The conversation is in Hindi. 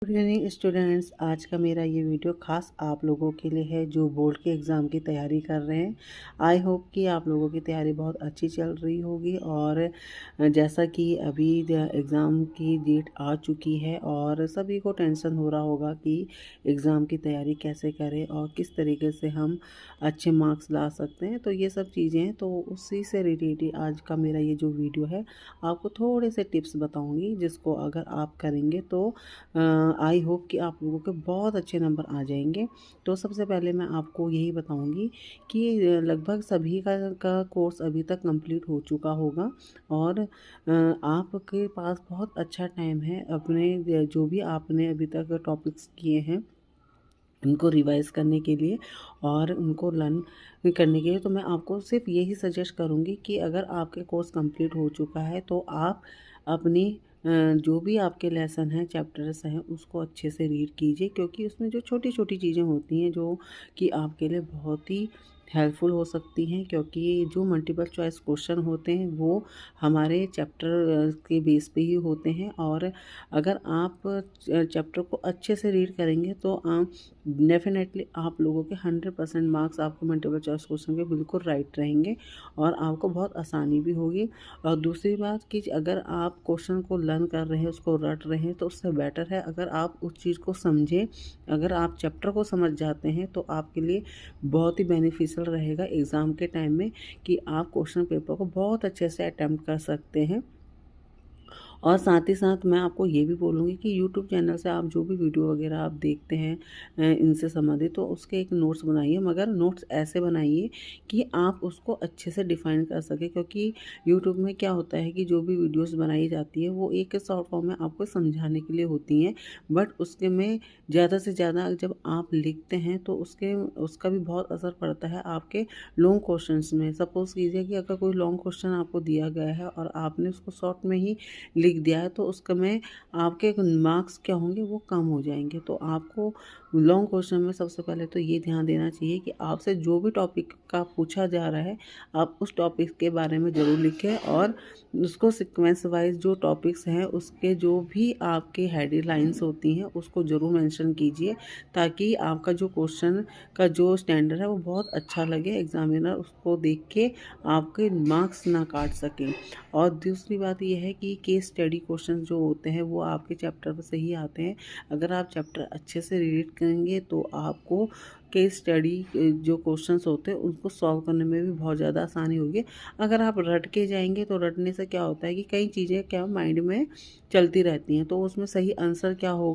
Good evening students. आज का मेरा ये वीडियो खास आप लोगों के लिए है जो बोर्ड के एग्ज़ाम की तैयारी कर रहे हैं। आई होप कि आप लोगों की तैयारी बहुत अच्छी चल रही होगी। और जैसा कि अभी एग्ज़ाम की डेट आ चुकी है और सभी को टेंशन हो रहा होगा कि एग्ज़ाम की तैयारी कैसे करें और किस तरीके से हम अच्छे मार्क्स ला सकते हैं। तो ये सब चीज़ें हैं, तो उसी से रिलेटेड आज का मेरा ये जो वीडियो है आपको थोड़े से टिप्स बताऊँगी, जिसको अगर आप करेंगे तो आई होप कि आप लोगों के बहुत अच्छे नंबर आ जाएंगे। तो सबसे पहले मैं आपको यही बताऊंगी कि लगभग सभी का कोर्स अभी तक कंप्लीट हो चुका होगा और आपके पास बहुत अच्छा टाइम है अपने जो भी आपने अभी तक टॉपिक्स किए हैं उनको रिवाइज़ करने के लिए और उनको लर्न करने के लिए। तो मैं आपको सिर्फ यही सजेस्ट करूँगी कि अगर आपके कोर्स कंप्लीट हो चुका है तो आप अपनी जो भी आपके लेसन हैं, चैप्टर्स हैं, उसको अच्छे से रीड कीजिए, क्योंकि उसमें जो छोटी छोटी चीज़ें होती हैं जो कि आपके लिए बहुत ही हेल्पफुल हो सकती हैं। क्योंकि जो मल्टीपल चॉइस क्वेश्चन होते हैं वो हमारे चैप्टर के बेस पे ही होते हैं। और अगर आप चैप्टर को अच्छे से रीड करेंगे तो डेफिनेटली आप लोगों के 100% मार्क्स आपके मल्टीपल चॉइस क्वेश्चन के बिल्कुल राइट रहेंगे और आपको बहुत आसानी भी होगी। और दूसरी बात कि अगर आप क्वेश्चन को लर्न कर रहे हैं, उसको रट रहे हैं, तो उससे बेटर है अगर आप उस चीज़ को समझें। अगर आप चैप्टर को समझ जाते हैं तो आपके लिए बहुत ही बेनिफिशियल रहेगा एग्ज़ाम के टाइम में कि आप क्वेश्चन पेपर को बहुत अच्छे से अटैम्प्ट कर सकते हैं। और साथ ही साथ मैं आपको ये भी बोलूँगी कि यूट्यूब चैनल से आप जो भी वीडियो वगैरह आप देखते हैं इनसे संबंधित, तो उसके एक नोट्स बनाइए, मगर नोट्स ऐसे बनाइए कि आप उसको अच्छे से डिफ़ाइन कर सकें। क्योंकि यूट्यूब में क्या होता है कि जो भी वीडियोस बनाई जाती है वो एक शॉर्ट फॉर्म में आपको समझाने के लिए होती हैं, बट उसके में ज़्यादा से ज़्यादा जब आप लिखते हैं तो उसका भी बहुत असर पड़ता है आपके लॉन्ग क्वेश्चंस में। सपोज़ कीजिए कि अगर कोई लॉन्ग क्वेश्चन आपको दिया गया है और आपने उसको शॉर्ट में ही लिख दिया है तो उसका में आपके मार्क्स क्या होंगे, वो कम हो जाएंगे। तो आपको लॉन्ग क्वेश्चन में सबसे पहले तो ये ध्यान देना चाहिए कि आपसे जो भी टॉपिक का पूछा जा रहा है आप उस टॉपिक के बारे में ज़रूर लिखें और उसको सीक्वेंस वाइज जो टॉपिक्स हैं उसके जो भी आपके हेडलाइंस होती हैं उसको ज़रूर मेंशन कीजिए, ताकि आपका जो क्वेश्चन का जो स्टैंडर्ड है वो बहुत अच्छा लगे, एग्जामिनर उसको देख के आपके मार्क्स ना काट सकें। और दूसरी बात यह है कि केस स्टडी क्वेश्चन जो होते हैं वो आपके चैप्टर से ही आते हैं। अगर आप चैप्टर अच्छे से रीड करेंगे तो आपको केस स्टडी जो क्वेश्चंस होते हैं उनको सॉल्व करने में भी बहुत ज़्यादा आसानी होगी। अगर आप रट के जाएंगे तो रटने से क्या होता है कि कई चीज़ें क्या माइंड में चलती रहती हैं, तो उसमें सही आंसर क्या हो